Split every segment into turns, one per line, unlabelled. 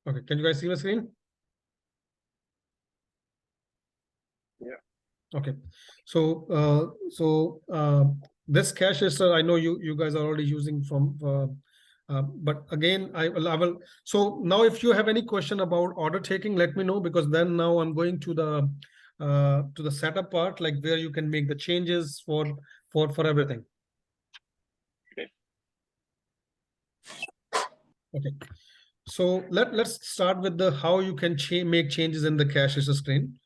Okay, can you guys see my screen?
Yeah.
Okay, so this cache register, I know you guys are already using from, but again, I will. So now, if you have any question about order taking, let me know, because then now I'm going to the setup part, like where you can make the changes for everything.
Okay.
Okay. So let's start with the how you can make changes in the cache register screen.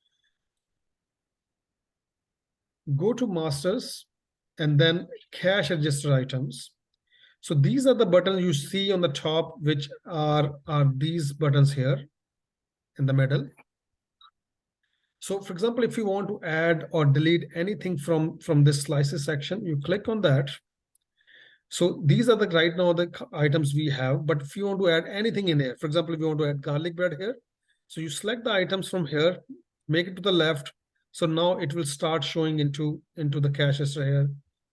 Go to masters and then cache register items. So these are the buttons you see on the top, which are these buttons here in the middle. So for example, if you want to add or delete anything from this slices section, you click on that. So these are the right now the items we have, but if you want to add anything in here, for example, if you want to add garlic bread here, so you select the items from here, make it to the left. So now it will start showing into the cache register here.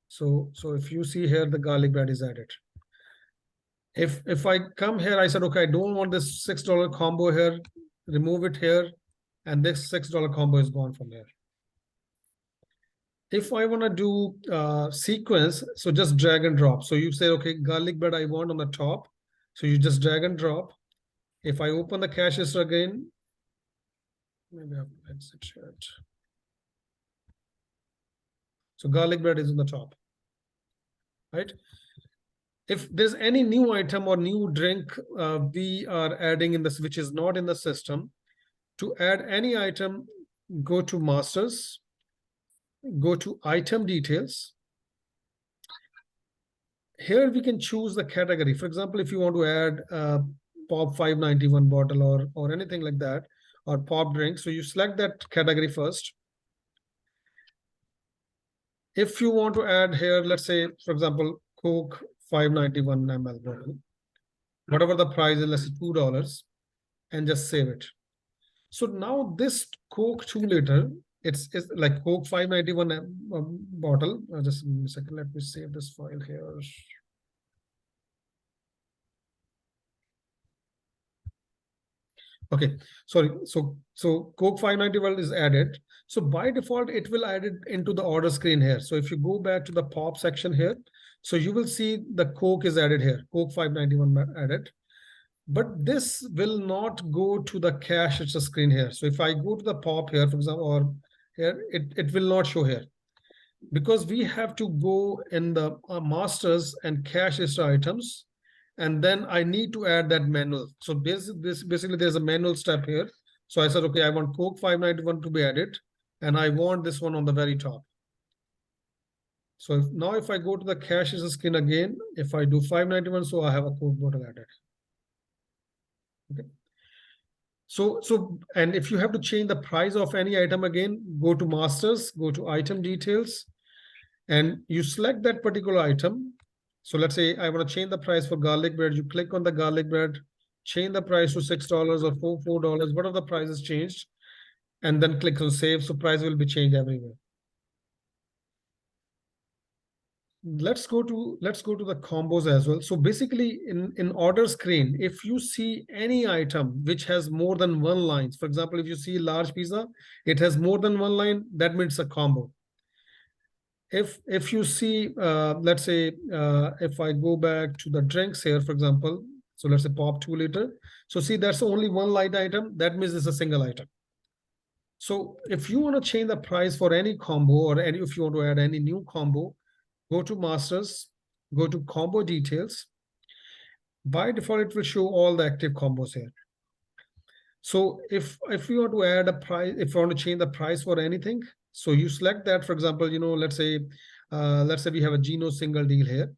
So if you see here, the garlic bread is added. If I come here, I said, okay, I don't want this $6 combo here, remove it here, and this $6 combo is gone from here. If I want to do sequence, so just drag and drop. So you say, okay, garlic bread I want on the top. So you just drag and drop. If I open the cache register again, maybe I have to exit it. So garlic bread is on the top, right? If there's any new item or new drink we are adding in this, which is not in the system, to add any item, go to masters, go to item details. Here we can choose the category. For example, if you want to add pop 591 bottle or anything like that, or pop drink, so you select that category first. If you want to add here, let's say, for example, Coke 591 ml bottle, whatever the price is, let's say $2, and just save it. So now this Coke 2-liter, it's like Coke 591 bottle. Just give me a second. Let me save this file here. Okay, sorry. So Coke 591 is added. So by default, it will add it into the order screen here. So if you go back to the pop section here, so you will see the Coke is added here. Coke 591 added. But this will not go to the cache register screen here. So if I go to the pop here, for example, or here, it will not show here, because we have to go in the masters and cache register items, and then I need to add that manual. So basically there's a manual step here. So I said, okay, I want Coke 591 to be added, and I want this one on the very top. So now if I go to the cache register screen again, if I do 591, so I have a Coke bottle added. Okay. So and if you have to change the price of any item again, go to masters, go to item details, and you select that particular item. So let's say I want to change the price for garlic bread. You click on the garlic bread, change the price to $6 or $4, whatever the price is changed, and then click on save. So price will be changed everywhere. Let's go to the combos as well. So basically in order screen, if you see any item which has more than one line, for example, if you see large pizza, it has more than one line, that means a combo. If you see, let's say, if I go back to the drinks here, for example, so let's say pop 2-liter. So see, that's only one line item. That means it's a single item. So if you want to change the price for any combo, or if you want to add any new combo, go to masters, go to combo details. By default, it will show all the active combos here. So if you want to add a price, if you want to change the price for anything, so you select that. For example, let's say we have a Gino single deal here.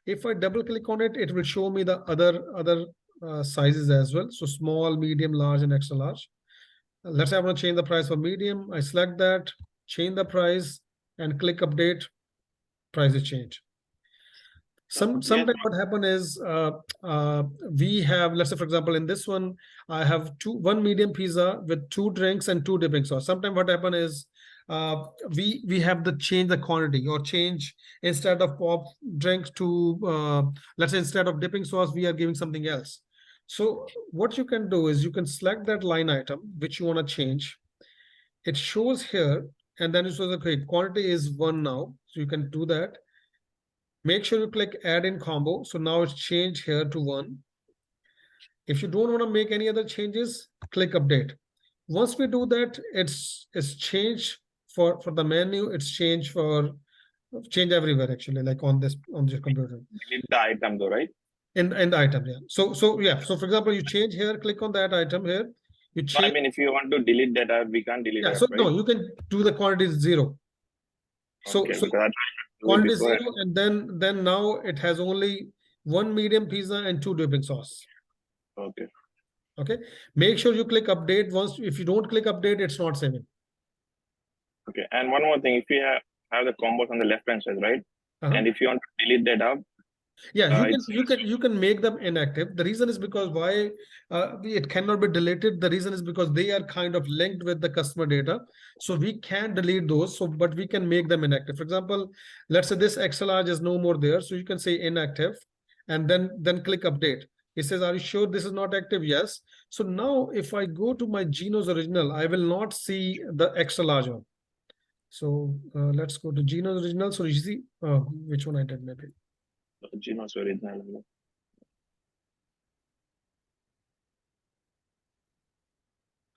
If I double click on it, it will show me the other sizes as well. So small, medium, large, and extra large. Let's say I want to change the price for medium. I select that, change the price, and click update. Price is changed. Sometimes what happen is we have, let's say, for example, in this one, I have one medium pizza with 2 drinks and 2 dipping sauce. Sometimes what happen is we have to change the quantity, or change, instead of pop drink to let's say instead of dipping sauce, we are giving something else. So what you can do is you can select that line item which you want to change. It shows here, and then it says, okay, quantity is 1 now. So you can do that. Make sure you click add in combo. So now it's changed here to 1. If you don't want to make any other changes, click update. Once we do that, it's changed for the menu. It's changed for change everywhere actually, like on this computer.
Delete the item though, right?
In the item, yeah. So yeah. So for example, you change here, click on that item here. You
No, I
change.
mean, if you want to delete that app, we can't delete
Yeah.
app,
So
right?
no, you can do the quantity 0. So
Okay,
so
because I tried to do it
quantity
before.
0, and then now it has only 1 medium pizza and 2 dipping sauce.
Okay.
Okay. Make sure you click update. Once, if you don't click update, it's not saving.
Okay. And one more thing, if you have the combos on the left hand side, right? And if you want to delete that app,
Yeah,
it's
you can make them inactive. The reason is because why it cannot be deleted. The reason is because they are kind of linked with the customer data. So we can delete those. So, but we can make them inactive. For example, let's say this Excel large is no more there. So you can say inactive, and then click update. It says, are you sure this is not active? Yes. So now if I go to my Geno's original, I will not see the extra large one. So let's go to Geno's original. So you see which one I did maybe.
Geno's original.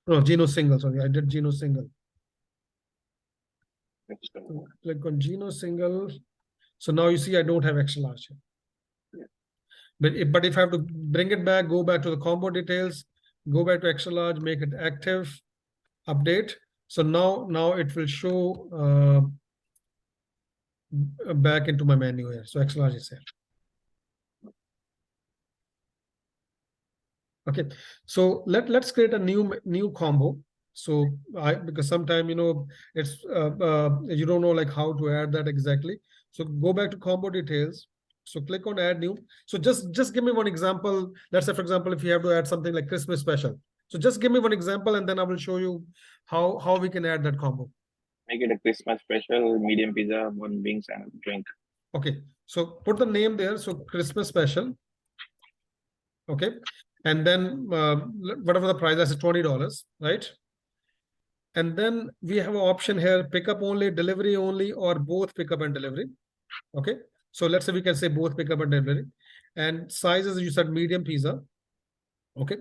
No, Geno single. Sorry, I did Geno single. Click on Geno single. So now you see I don't have extra large here. But if I have to bring it back, go back to the combo details, go back to extra large, make it active, update. So now it will show back into my menu here. So extra large is here. Okay, so let's create a new combo. So because sometimes it's you don't know like how to add that exactly. So go back to combo details. So click on add new. So just give me one example. Let's say, for example, if you have to add something like Christmas special. So just give me one example, and then I will show you how we can add that combo.
Make it a Christmas special, medium pizza, 1 wings and a drink.
Okay, so put the name there. So Christmas special. Okay, and then whatever the price, that's $20, right? And then we have an option here, pickup only, delivery only, or both pickup and delivery. Okay, so let's say we can say both pickup and delivery. And sizes, you said medium pizza. Okay.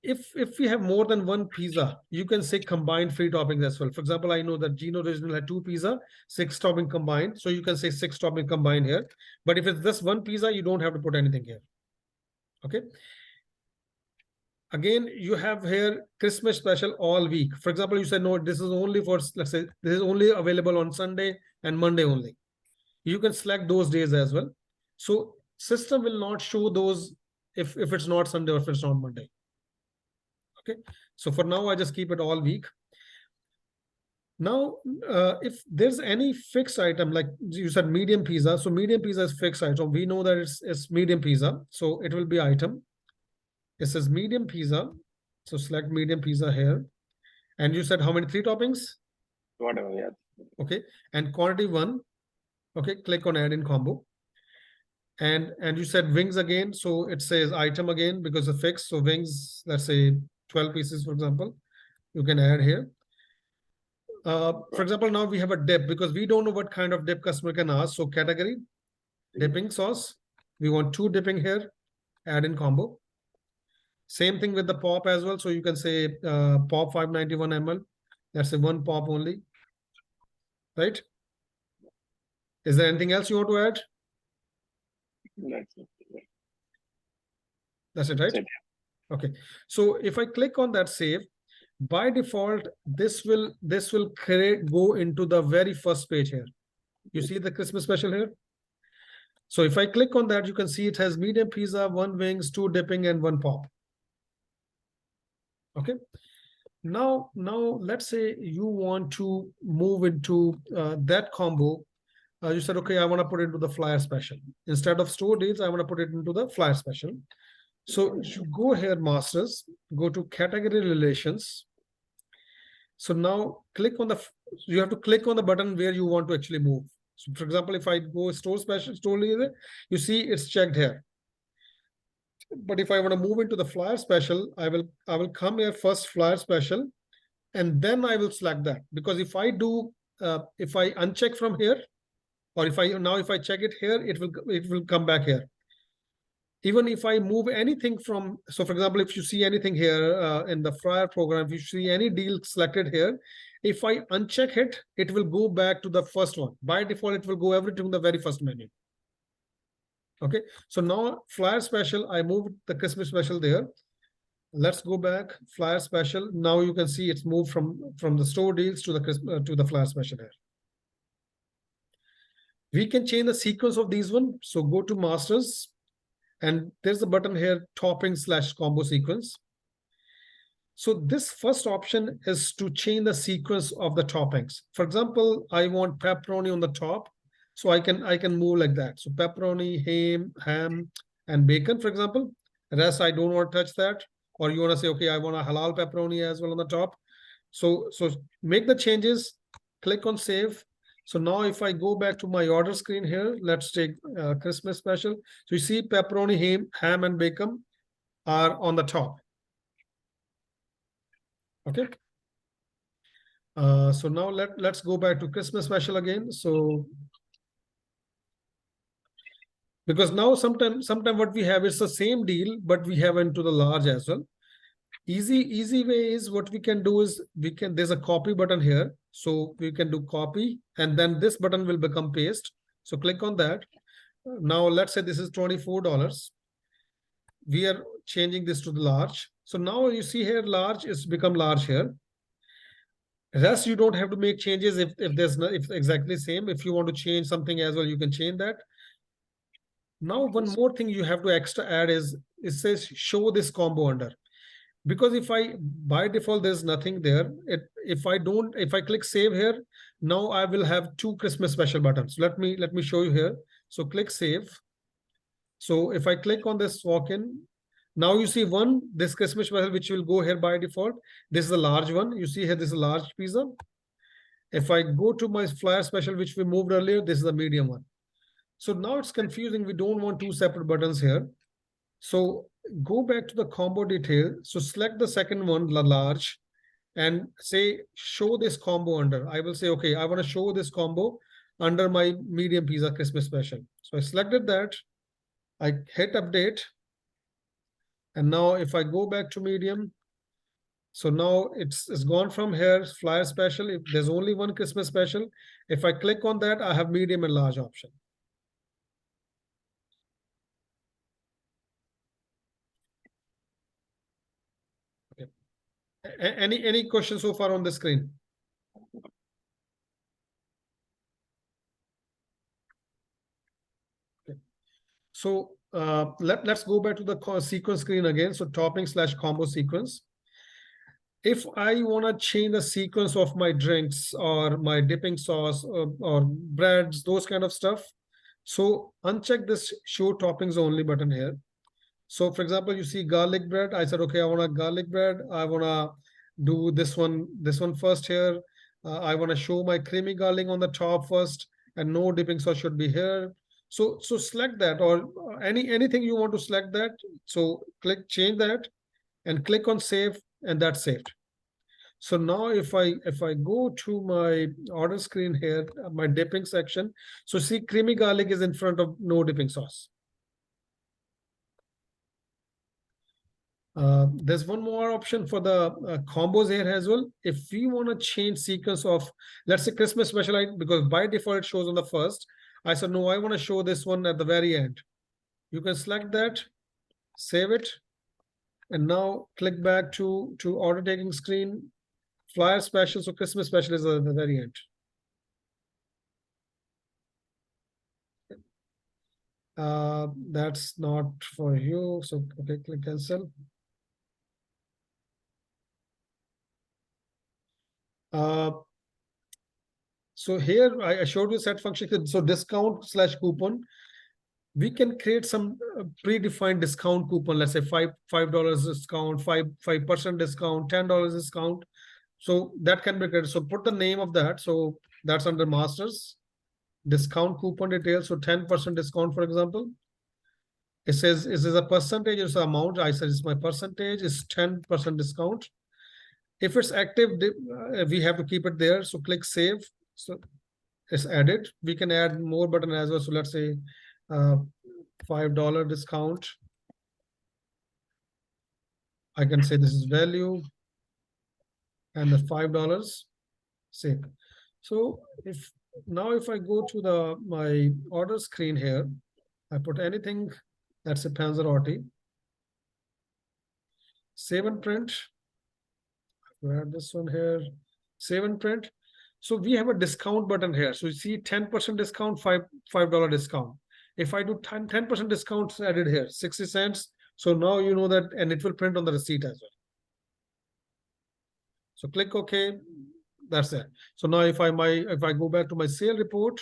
If we have more than one pizza, you can say combined free toppings as well. For example, I know that Geno original had 2 pizza, 6 topping combined. So you can say 6 topping combined here. But if it's just one pizza, you don't have to put anything here. Okay. Again, you have here Christmas special all week. For example, you said, no, this is only for, let's say, this is only available on Sunday and Monday only. You can select those days as well. So system will not show those if it's not Sunday or if it's not Monday. Okay. So for now, I just keep it all week. Now, if there's any fixed item, like you said, medium pizza. So medium pizza is fixed item. We know that it's medium pizza. So it will be item. It says medium pizza. So select medium pizza here. And you said how many? 3 toppings?
Whatever, yeah.
Okay. And quantity 1. Okay. Click on add in combo. And you said wings again. So it says item again because of fixed. So wings, let's say 12 pieces, for example, you can add here. For example, now we have a dip because we don't know what kind of dip customer can ask. So category, dipping sauce. We want 2 dipping here, add in combo. Same thing with the pop as well. So you can say pop 591 ml. That's say 1 pop only, right? Is there anything else you want to add?
That's it.
That's it, right?
That's it.
Okay. So if I click on that save, by default, this will go into the very first page here. You see the Christmas special here? So if I click on that, you can see it has medium pizza, 1 wings, 2 dipping, and 1 pop. Okay. Now let's say you want to move into that combo. You said, okay, I want to put it into the flyer special. Instead of store deals, I want to put it into the flyer special. So you go here, masters, go to category relations. So now click on you have to click on the button where you want to actually move. So for example, if I go store special, store leader, you see it's checked here. But if I want to move into the flyer special, I will come here first flyer special, and then I will select that. Because if I do, if I uncheck from here, or if I check it here, it will come back here. Even if I move anything from, so for example, if you see anything here in the flyer program, if you see any deal selected here, if I uncheck it, it will go back to the first one. By default, it will go everything in the very first menu. Okay, so now flyer special, I moved the Christmas special there. Let's go back, flyer special. Now you can see it's moved from the store deals to the flyer special here. We can change the sequence of these one. So go to masters, and there's a button here, topping/combo sequence. So this first option is to change the sequence of the toppings. For example, I want pepperoni on the top, so I can move like that. So pepperoni, ham, and bacon, for example. Rest, I don't want to touch that. Or you want to say, okay, I want a halal pepperoni as well on the top. So make the changes, click on save. So now if I go back to my order screen here, let's take Christmas special. So you see pepperoni, ham, and bacon are on the top. Okay. So now let's go back to Christmas special again. So because now sometimes what we have is the same deal, but we have into the large as well. Easy way is what we can do is there's a copy button here. So we can do copy, and then this button will become paste. So click on that. Now let's say this is $24. We are changing this to the large. So now you see here large is become large here. Rest, you don't have to make changes if if exactly same. If you want to change something as well, you can change that. Now one more thing you have to extra add is it says show this combo under. Because if I by default there's nothing there. If I click save here, now I will have two Christmas special buttons. Let me show you here. So click save. So if I click on this walk-in, now you see this Christmas special which will go here by default. This is a large one. You see here this is a large pizza. If I go to my flyer special which we moved earlier, this is a medium one. So now it's confusing. We don't want two separate buttons here. So go back to the combo detail. So select the second one, the large, and say show this combo under. I will say, okay, I want to show this combo under my medium pizza Christmas special. So I selected that. I hit update. And now if I go back to medium, so now it's gone from here, flyer special. If there's only one Christmas special, if I click on that, I have medium and large option. Okay. Any questions so far on the screen? Okay. So let's go back to the sequence screen again. So topping/combo sequence. If I want to change the sequence of my drinks or my dipping sauce or breads, those kind of stuff, so uncheck this show toppings only button here. So for example, you see garlic bread. I said, okay, I want a garlic bread. I want to do this one first here. I want to show my creamy garlic on the top first, and no dipping sauce should be here. So select that, or anything you want to select that. So change that, and click on save, and that's saved. So now if I go to my order screen here, my dipping section, so see creamy garlic is in front of no dipping sauce. There's one more option for the combos here as well. If we want to change sequence of, let's say Christmas special, because by default it shows on the first. I said, no, I want to show this one at the very end. You can select that, save it, and now click back to order taking screen, flyer special. So Christmas special is at the very end. That's not for you. So okay, click cancel. So here I showed you set function. So discount/coupon. We can create some predefined discount coupon. Let's say $5 discount, 5% discount, $10 discount. So that can be created. So put the name of that. So that's under masters, discount coupon details. So 10% discount, for example. It says, is this a percentage or the amount? I said it's my percentage, it's 10% discount. If it's active, we have to keep it there. So click save. So it's added. We can add more button as well. So let's say $5 discount. I can say this is value and the $5 save. So if I go to my order screen here, I put anything that's a Panzerotti, save and print. Add this one here, save and print. So we have a discount button here. So you see 10% discount, $5 discount. If I do 10% discount added here, 60 cents. So now you know that, and it will print on the receipt as well. So click OK. That's it. So now if I go back to my sale report,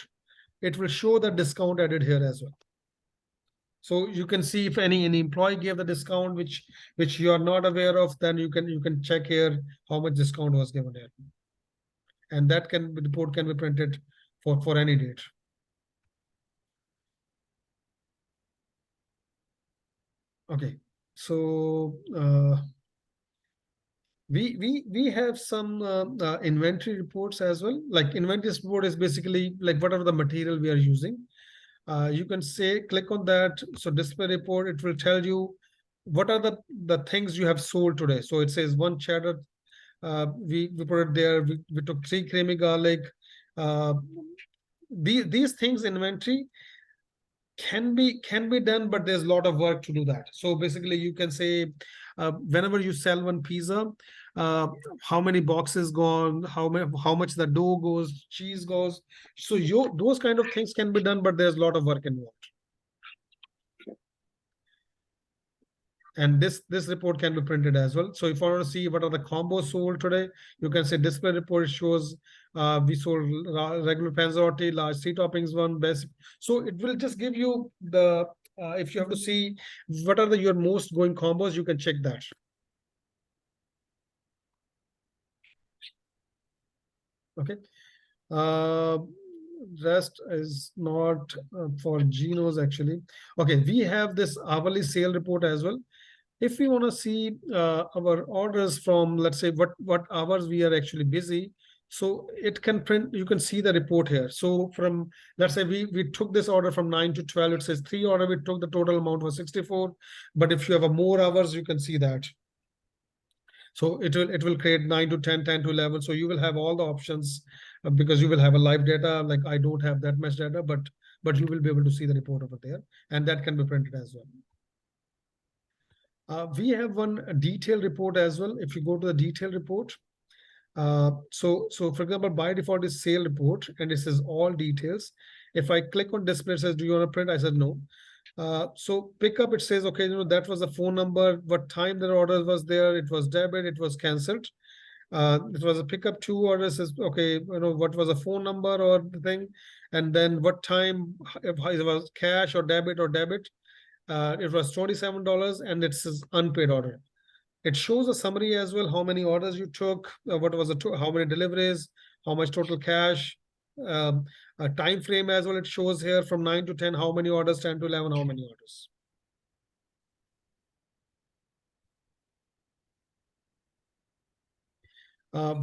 it will show the discount added here as well. So you can see if any employee gave the discount which you are not aware of, then you can check here how much discount was given here. And that report can be printed for any date. Okay, so we have some inventory reports as well. Like inventory report is basically like whatever the material we are using. You can say click on that. So display report, it will tell you what are the things you have sold today. So it says one cheddar. We put it there. We took 3 creamy garlic. These things inventory can be done, but there's a lot of work to do that. So basically you can say whenever you sell one pizza, how many boxes gone, how much the dough goes, cheese goes. So those kind of things can be done, but there's a lot of work involved. And this report can be printed as well. So if I want to see what are the combos sold today, you can say display report shows we sold regular Panzerotti, large 3 toppings one, best. So it will just give you the if you have to see what are your most going combos, you can check that. Okay. Rest is not for Geno's actually. Okay, we have this hourly sale report as well. If we want to see our orders from, let's say, what hours we are actually busy, so it can print, you can see the report here. So from, let's say we took this order from 9 to 12, it says 3 order, we took the total amount was 64. But if you have a more hours, you can see that. So it will create 9 to 10, 10 to 11. So you will have all the options because you will have a live data. Like I don't have that much data, but you will be able to see the report over there, and that can be printed as well. We have one detailed report as well. If you go to the detailed report, so for example, by default is sale report, and it says all details. If I click on display, it says, do you want to print? I said no. So pickup, it says, okay, that was the phone number, what time the order was there, it was debit, it was canceled. It was a pickup 2 orders, says, okay, what was the phone number or the thing, and then what time, if it was cash or debit. It was $27 and it says unpaid order. It shows a summary as well, how many orders you took, what was how many deliveries, how much total cash, a time frame as well. It shows here from 9 to 10, how many orders, 10 to 11, how many orders.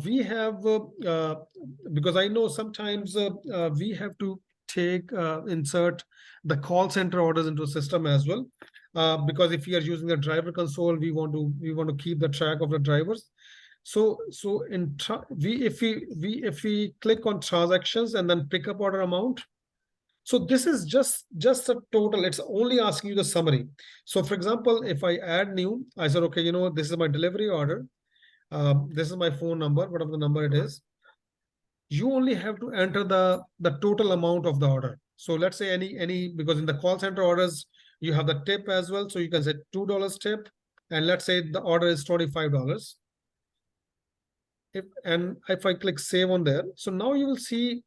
We have, because I know sometimes we have to insert the call center orders into a system as well. Because if we are using the driver console, we want to keep the track of the drivers. So if we click on transactions and then pick up order amount, so this is just a total. It's only asking you the summary. So for example, if I add new, I said, okay, this is my delivery order. This is my phone number, whatever the number it is. You only have to enter the total amount of the order. So let's say any because in the call center orders, you have the tip as well. So you can say $2 tip, and let's say the order is $25. If I click save on there, so now you will see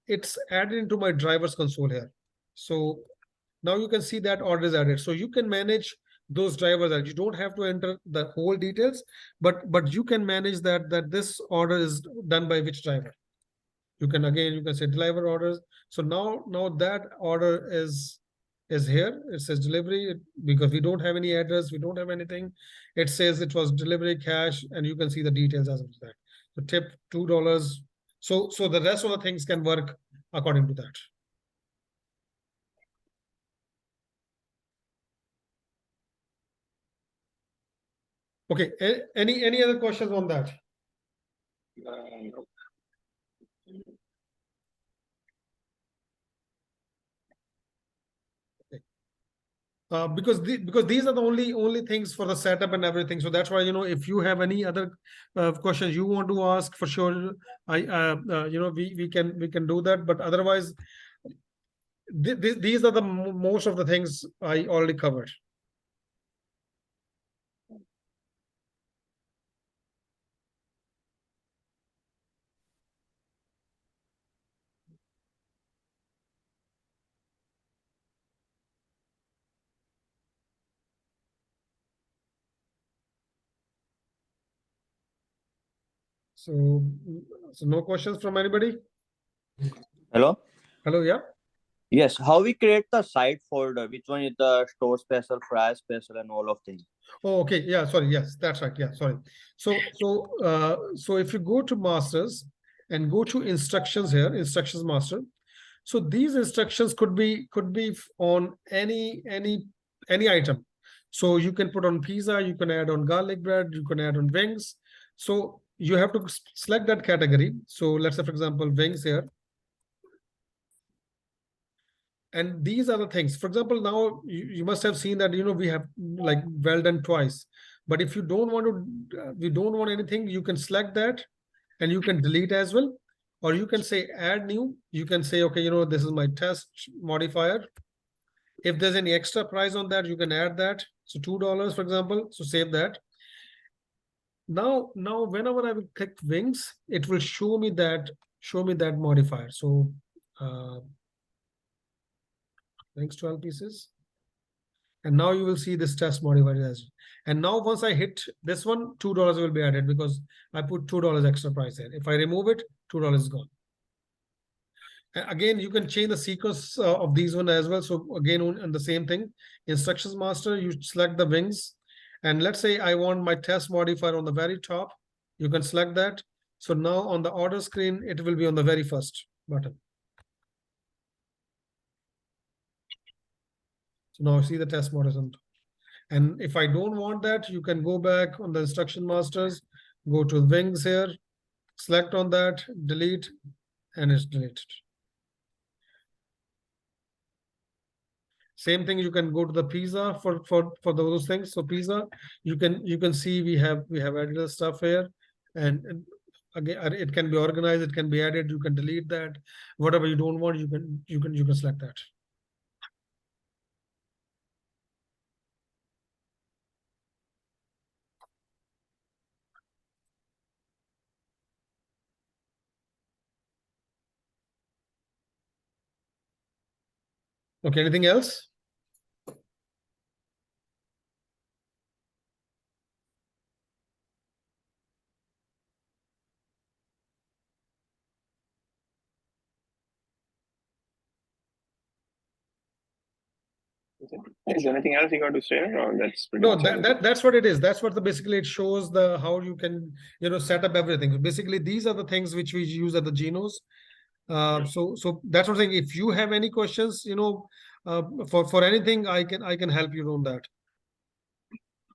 it's added into my driver's console here. So now you can see that order is added. So you can manage those drivers that you don't have to enter the whole details, but you can manage that this order is done by which driver. You can say driver orders. So now that order is is here. It says delivery because we don't have any address, we don't have anything. It says it was delivery cash, and you can see the details as of that. The tip $2. So the rest of the things can work according to that. Okay, any other questions on that?
No.
Because these are the only things for the setup and everything. So that's why, if you have any other questions you want to ask, for sure, we can do that. But otherwise, these are the most of the things I already covered. So no questions from anybody?
Hello?
Hello, yeah?
Yes, how we create the site folder? Which one is the store special, fry special, and all of things?
Oh, okay. Yeah, sorry. Yes, that's right. Yeah, sorry. So if you go to masters and go to instructions here, instructions master. So these instructions could be on any item. So you can put on pizza, you can add on garlic bread, you can add on wings. So you have to select that category. So let's say, for example, wings here. And these are the things. For example, now you must have seen that, we have like well done twice. But if you don't want to, we don't want anything, you can select that and you can delete as well. Or you can say add new. You can say, okay, this is my test modifier. If there's any extra price on that, you can add that. So $2, for example. So save that. Now whenever I will click wings, it will show me that modifier. So wings 12 pieces. And now you will see this test modifier as well. And now once I hit this one, $2 will be added because I put $2 extra price there. If I remove it, $2 is gone. And again, you can change the sequence of these one as well. So again, on the same thing, instructions master, you select the wings. And let's say I want my test modifier on the very top. You can select that. So now on the order screen, it will be on the very first button. So now see the test modifier. And if I don't want that, you can go back on the instruction masters, go to wings here, select on that, delete, and it's deleted. Same thing, you can go to the pizza for those things. So pizza, you can see we have added the stuff here, and again it can be organized, it can be added, you can delete that. Whatever you don't want, you can select that. Okay, anything else?
Is there anything else you got to share, or that's pretty
No,
much
that's what it is. That's what basically it shows the how you can set up everything. So basically, these are the things which we use at the Genos. So that's what I'm saying. If you have any questions, for anything, I can help you on that.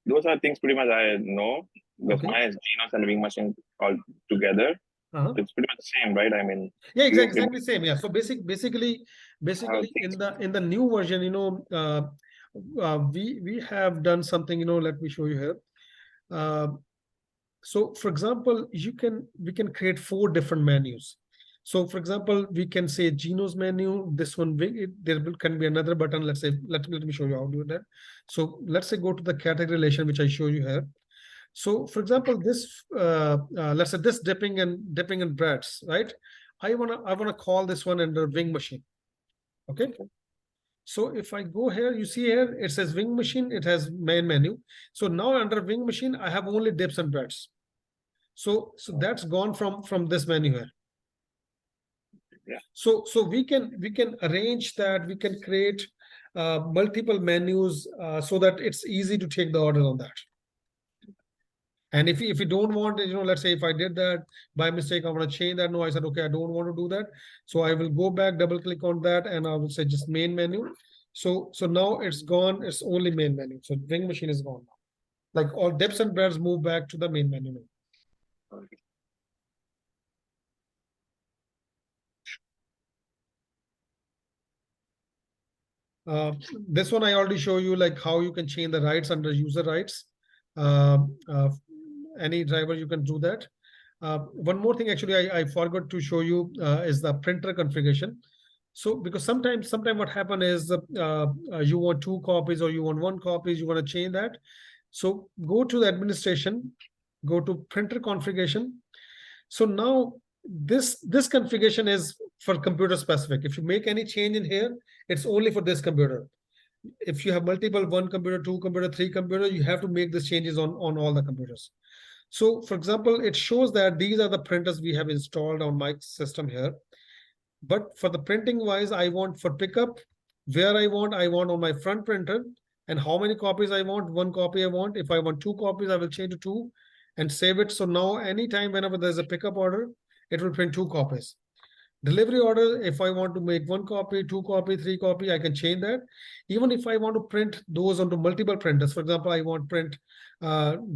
Those are things pretty much I know because
Okay.
mine is Genos and Wing Machine all together. It's pretty much the same, right? I mean,
yeah, exactly same. Yeah. So basically in the new version, we have done something. Let me show you here. So for example, we can create 4 different menus. So for example, we can say Geno's menu, this one, there can be another button. Let's say, let me show you how to do that. So let's say go to the category relation, which I show you here. So for example, this, let's say this dipping and breads, right? I wanna call this one under wing machine. Okay. So if I go here, you see here, it says wing machine, it has main menu. So now under wing machine, I have only dips and breads. So that's gone from this menu here.
Yeah.
So we can arrange that, we can create multiple menus so that it's easy to take the order on that. And if you don't want, let's say if I did that by mistake, I want to change that. No, I said, okay, I don't want to do that. So I will go back, double click on that, and I will say just main menu. So now it's gone. It's only main menu. So Ring Machine is gone now. Like all dips and breads move back to the main menu.
Okay.
This one I already show you like how you can change the rights under user rights. Any driver you can do that. One more thing actually I forgot to show you is the printer configuration. So because sometimes what happen is you want 2 copies or you want 1 copy, you want to change that. So go to the administration, go to printer configuration. So now this configuration is for computer specific. If you make any change in here, it's only for this computer. If you have multiple 1 computer, 2 computer, 3 computer, you have to make these changes on all the computers. So for example, it shows that these are the printers we have installed on my system here. But for the printing wise, I want for pickup, where I want on my front printer, and how many copies I want. 1 copy I want. If I want 2 copies, I will change to 2 and save it. So now anytime whenever there's a pickup order, it will print 2 copies. Delivery order, if I want to make 1 copy, 2 copy, 3 copy, I can change that. Even if I want to print those onto multiple printers, for example, I want print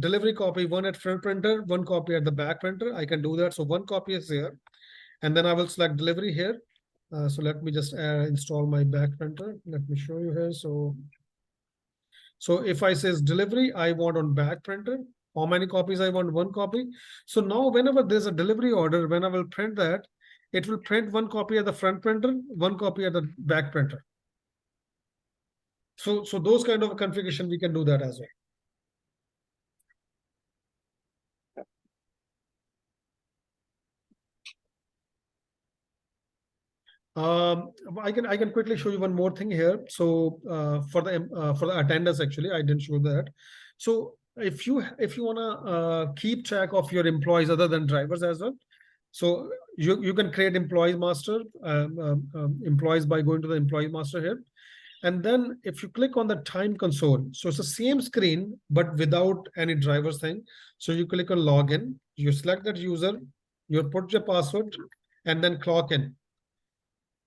delivery copy, 1 at front printer, 1 copy at the back printer, I can do that. So 1 copy is here. And then I will select delivery here. So let me just install my back printer. Let me show you here. So if I says delivery, I want on back printer. How many copies I want? 1 copy. So now whenever there's a delivery order, when I will print that, it will print 1 copy at the front printer, 1 copy at the back printer. So those kind of configuration, we can do that as well. I can quickly show you one more thing here. So for the attendance, actually, I didn't show that. So if you wanna keep track of your employees other than drivers as well, so you can create employees master employees by going to the employee master here. And then if you click on the time console, so it's the same screen, but without any drivers thing. So you click on login, you select that user, you put your password, and then clock in.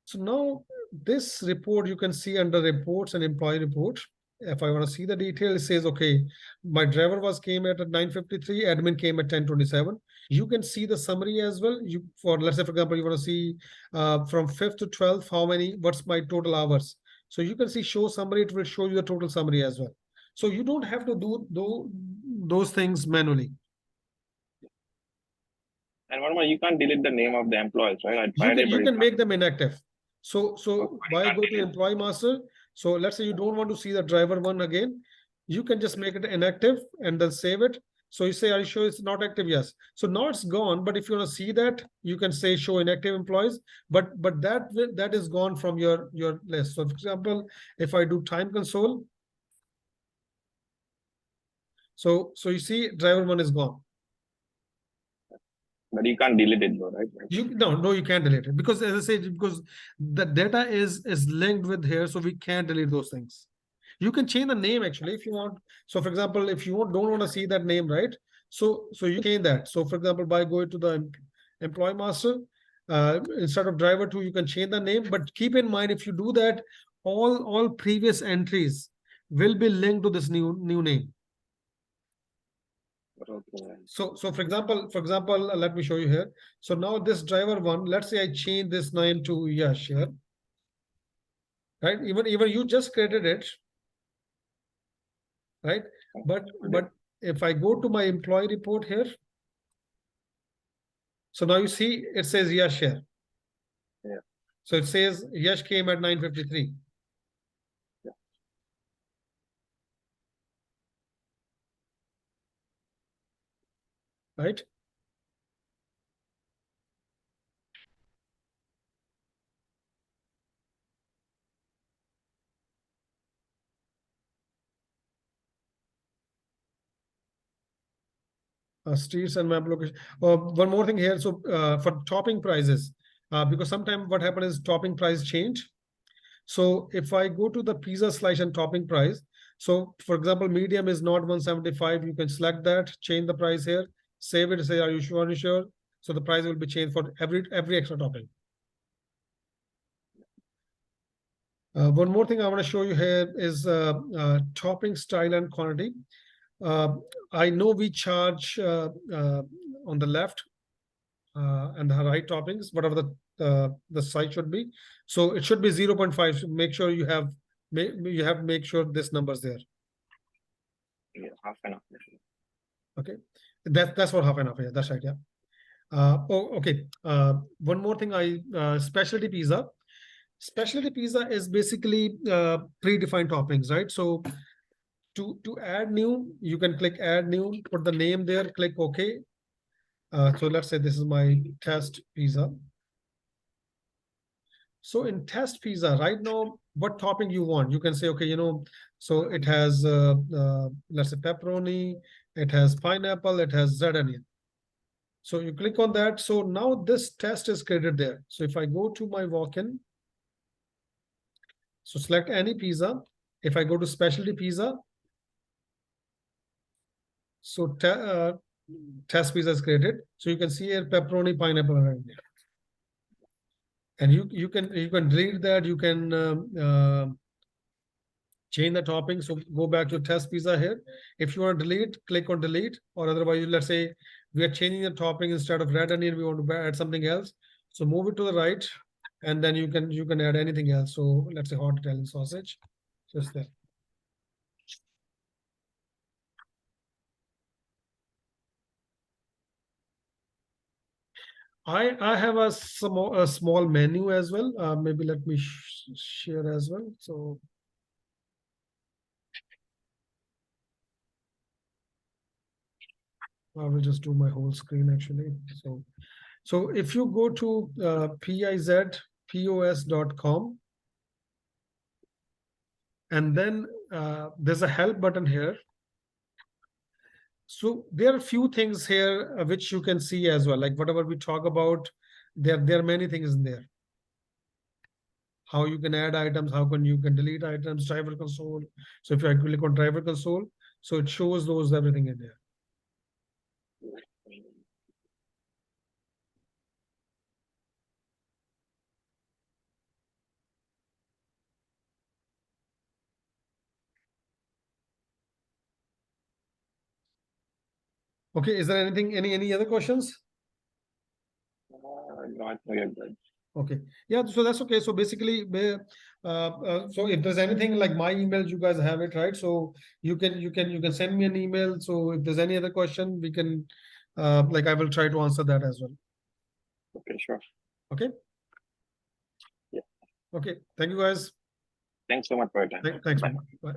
So now this report you can see under reports and employee report. If I want to see the detail, it says, okay, my driver came at 9:53, admin came at 10:27. You can see the summary as well. Let's say, for example, you want to see from 5th to 12th, what's my total hours. So you can see show summary, it will show you the total summary as well. So you don't have to do those things manually.
And one more, you can't delete the name of the employees, right?
You can make them inactive. So why go to employee master? So let's say you don't want to see the driver one again. You can just make it inactive and then save it. So you say, are you sure it's not active? Yes. So now it's gone. But if you want to see that, you can say show inactive employees. But that is gone from your list. So for example, if I do time console. So you see driver one is gone.
But you can't delete it though, right?
No, you can't delete it because, as I said, because the data is linked with here, so we can't delete those things. You can change the name actually if you want. So, for example, if you don't want to see that name, right? So you change that. So, for example, by going to the employee master, instead of driver 2, you can change the name. But keep in mind, if you do that, all previous entries will be linked to this new name.
Okay.
So for example, let me show you here. So now this driver one, let's say I change this name to Yash here. Right? Even you just created it. Right? But if I go to my employee report here, so now you see it says Yash here.
Yeah.
So it says Yash came at 9:53.
Yeah.
Right? Streets and map location. One more thing here. So for topping prices, because sometimes what happens is topping price change. So if I go to the pizza slice and topping price, so for example, medium is not 175. You can select that, change the price here, save it, say, are you sure? Are you sure? So the price will be changed for every extra topping. One more thing I want to show you here is topping style and quantity. I know we charge on the left and the right toppings, whatever the size should be. So it should be 0.5. So make sure you have make sure this number's there.
Yeah, half an hour.
Okay, that's for half an hour. Yeah, that's right. Yeah. Okay. One more thing. Specialty pizza. Specialty pizza is basically predefined toppings, right? So to add new, you can click add new, put the name there, click OK. So let's say this is my test pizza. So in test pizza right now, what topping you want? You can say, okay, so it has, let's say pepperoni, it has pineapple, it has red onion. So you click on that. So now this test is created there. So if I go to my walk-in, so select any pizza. If I go to specialty pizza, so test pizza is created. So you can see here pepperoni, pineapple, and red onion. And you can delete that. You can change the topping. So go back to test pizza here. If you want to delete, click on delete, or otherwise, let's say we are changing the topping instead of red onion, we want to add something else. So move it to the right, and then you can add anything else. So let's say hot Italian sausage, just there. I have a small menu as well. Maybe let me share as well. So I will just do my whole screen actually. So if you go to PizPOS.com, and then there's a help button here. So there are a few things here which you can see as well, like whatever we talk about, there are many things in there. How you can add items, you can delete items, driver console. So if I click on driver console, so it shows those everything in there. Okay, is there any other questions?
Not yet, but
Okay, yeah, so that's okay. So basically, so if there's anything like my emails, you guys have it, right? So you can send me an email. So if there's any other question, we can like I will try to answer that as well.
okay, sure.
Okay.
Yeah.
Okay. Thank you guys.
Thanks so much for your time.
Thanks. Bye.